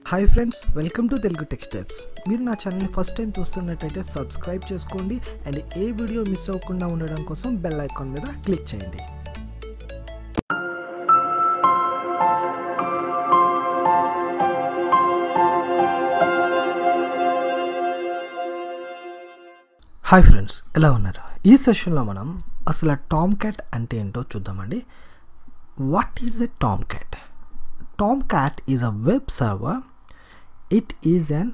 Hi friends, welcome to Telugu tech steps. మీరు నా ఛానల్ని ఫస్ట్ టైం చూస్తున్నట్టయితే సబ్స్క్రైబ్ చేసుకోండి అండ్ ఏ వీడియో మిస్ అవ్వకుండా ఉండడం కోసం బెల్ ఐకాన్ మీద క్లిక్ చేయండి. హాయ్ ఫ్రెండ్స్, ఎలా ఉన్నారు? ఈ సెషన్లో మనం అసలు టామ్క్యాట్ అంటే ఏంటో చూద్దామండి. What is a Tomcat? Tomcat is a web server. It is an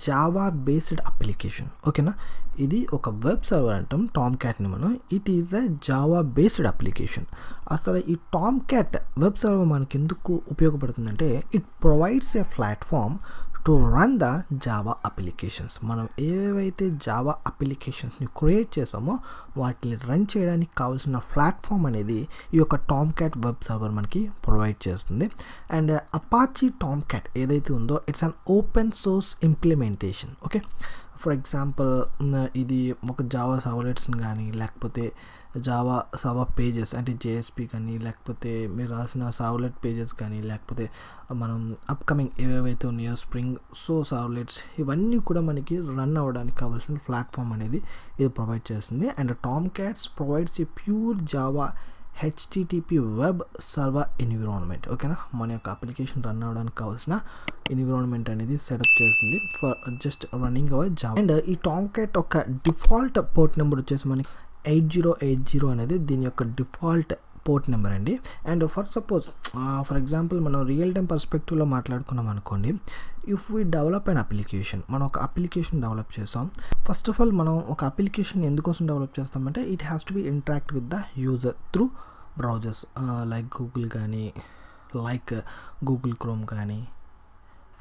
Java based application. ఓకేనా, ఇది ఒక వెబ్ సర్వర్ అంటాం టామ్క్యాట్ని మనం. It is a Java based application. అసలు ఈ టామ్క్యాట్ వెబ్ సర్వర్ మనకి ఎందుకు ఉపయోగపడుతుందంటే it provides a platform to run the Java applications. మనం ఏవైతే జావా అప్లికేషన్స్ని క్రియేట్ చేసామో వాటిని రన్ చేయడానికి కావాల్సిన ప్లాట్ఫామ్ అనేది ఈ యొక్క టామ్క్యాట్ వెబ్ సర్వర్ మనకి ప్రొవైడ్ చేస్తుంది. అండ్ అపాచీ టామ్క్యాట్ ఏదైతే ఉందో it's an open source implementation. Okay, for example ఇది ఒక జావా సర్వ్లెట్స్ని కానీ లేకపోతే జావా సర్వర్ పేజెస్ అంటే జేఎస్పీ కానీ లేకపోతే మీరు రాసిన సర్వ్లెట్ పేజెస్ కానీ లేకపోతే మనం అప్కమింగ్ ఏవేవైతే ఉన్నాయో స్ప్రింగ్ సర్వ్లెట్స్ ఇవన్నీ కూడా మనకి రన్ అవ్వడానికి కావాల్సిన ప్లాట్ఫామ్ అనేది ఇది ప్రొవైడ్ చేస్తుంది. And Tomcats provides a pure Java HTTP web server environment. ఓకేనా, మన యొక్క అప్లికేషన్ రన్ అవ్వడానికి కావాల్సిన ఎన్విరాన్మెంట్ అనేది సెటప్ చేస్తుంది for just running our Java. And ఈ టామ్క్యాట్ ఒక డిఫాల్ట్ పోర్ట్ నెంబర్ వచ్చేసి మనకి 8080 అనేది దీని యొక్క డిఫాల్ట్ పోర్ట్ నెంబర్ అండి. అండ్ ఫర్ ఎగ్జాంపుల్ మనం రియల్ టైం పర్స్పెక్టివ్లో మాట్లాడుకున్నాం అనుకోండి. If we develop an application, మనం ఒక అప్లికేషన్ డెవలప్ చేస్తాం. ఫస్ట్ ఆఫ్ ఆల్ మనం ఒక అప్లికేషన్ ఎందుకోసం డెవలప్ చేస్తామంటే it has to be interact with the user through browsers like Google కానీ లైక్ గూగుల్ క్రోమ్ కానీ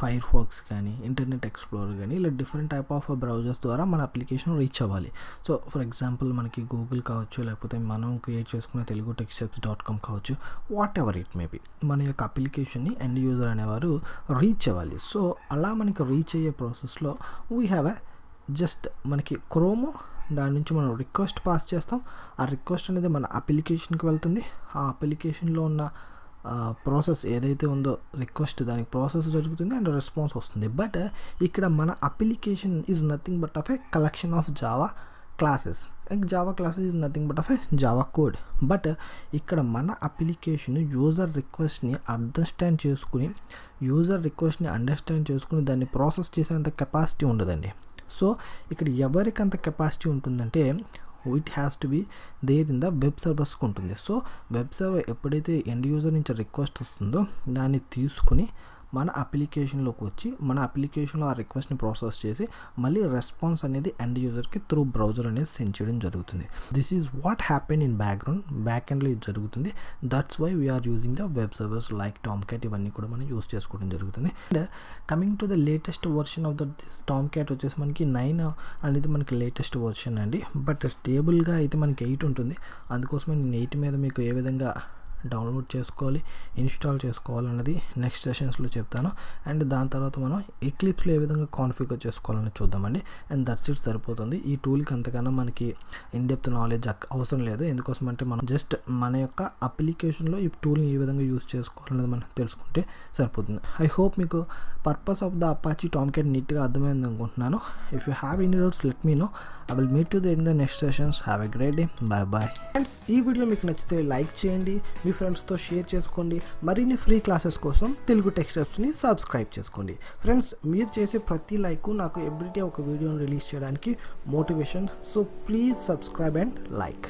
ఫైర్ ఫాక్స్ కానీ ఇంటర్నెట్ ఎక్స్ప్లోరర్ కానీ ఇలా డిఫరెంట్ టైప్ ఆఫ్ బ్రౌజర్స్ ద్వారా మన అప్లికేషన్ రీచ్ అవ్వాలి. సో ఫర్ ఎగ్జాంపుల్ మనకి గూగుల్ కావచ్చు లేకపోతే మనం క్రియేట్ చేసుకున్న తెలుగు టెక్స్టెప్స్.com కావచ్చు, what ever it may be, మన యొక్క అప్లికేషన్ని ఎండ్ యూజర్ అనేవారు రీచ్ అవ్వాలి. సో అలా మనకి రీచ్ అయ్యే ప్రాసెస్లో వీ హ్యావ్ ఎ జస్ట్ మనకి క్రోమ్, దాని నుంచి మనం రిక్వెస్ట్ పాస్ చేస్తాం. ఆ రిక్వెస్ట్ అనేది మన అప్లికేషన్కి వెళ్తుంది. ఆ అప్లికేషన్లో ఉన్న ప్రాసెస్ ఏదైతే ఉందో రిక్వెస్ట్ దానికి ప్రాసెస్ జరుగుతుంది అండ్ రెస్పాన్స్ వస్తుంది. బట్ ఇక్కడ మన application is nothing but of A collection of Java classes. Java classes is nothing but of A Java code. But ఇక్కడ మన అప్లికేషన్ యూజర్ రిక్వెస్ట్ని అండర్స్టాండ్ చేసుకుని దాన్ని ప్రాసెస్ చేసేంత కెపాసిటీ ఉండదండి. సో ఇక్కడ ఎవరికి అంత కెపాసిటీ ఉంటుందంటే it has to be there in the web సర్వర్స్కి ఉంటుంది. సో వెబ్ సర్వర్ ఎప్పుడైతే ఎండ్ యూజర్ నుంచి రిక్వెస్ట్ వస్తుందో దాన్ని తీసుకుని మన అప్లికేషన్లోకి వచ్చి మన అప్లికేషన్లో ఆ రిక్వెస్ట్ని ప్రాసెస్ చేసి మళ్ళీ రెస్పాన్స్ అనేది ఎండ్ యూజర్కి త్రూ బ్రౌజర్ అనేది సెండ్ చేయడం జరుగుతుంది. This is what happen in back ఎండ్లో ఇది జరుగుతుంది. That's why we are using the web servers like Tomcat. ఇవన్నీ కూడా మనం యూజ్ చేసుకోవడం జరుగుతుంది. And coming to the latest version of the Tomcat వచ్చేసి మనకి 9 అనేది మనకి లేటెస్ట్ వర్షన్ అండి. బట్ స్టేబుల్గా అయితే మనకి 8 ఉంటుంది. అందుకోసమే నేను 8 మీద మీకు ఏ విధంగా డౌన్లోడ్ చేసుకోవాలి, ఇన్స్టాల్ చేసుకోవాలన్నది నెక్స్ట్ సెషన్స్లో చెప్తాను. అండ్ దాని తర్వాత మనం ఎక్లిప్స్లో ఏ విధంగా కాన్ఫిగర్ చేసుకోవాలని చూద్దామండి. అండ్ దట్స్ ఇట్, సరిపోతుంది. ఈ టూల్కి అంతకన్నా మనకి ఇన్ డెప్త్ నాలెడ్జ్ అవసరం లేదు. ఎందుకోసం అంటే మనం జస్ట్ మన యొక్క అప్లికేషన్లో ఈ టూల్ని ఏ విధంగా యూజ్ చేసుకోవాలన్నది మనం తెలుసుకుంటే సరిపోతుంది. ఐ హోప్ మీకు purpose of the Apache Tomcat నీట్గా అర్థమైంది అనుకుంటున్నాను. If you have any doubts let me know. I will meet you in the next sessions. Have a great day. Bye. Friends, ఈ వీడియో మీకు నచ్చితే లైక్ చేయండి, మీ ఫ్రెండ్స్తో share చేసుకోండి. మరిన్ని ఫ్రీ క్లాసెస్ కోసం తెలుగు టెక్ స్టెప్స్ని సబ్స్క్రైబ్ చేసుకోండి. ఫ్రెండ్స్, మీరు చేసే ప్రతి లైక్ నాకు ఎవ్రీడే ఒక వీడియోని రిలీజ్ చేయడానికి motivation. So please subscribe and like.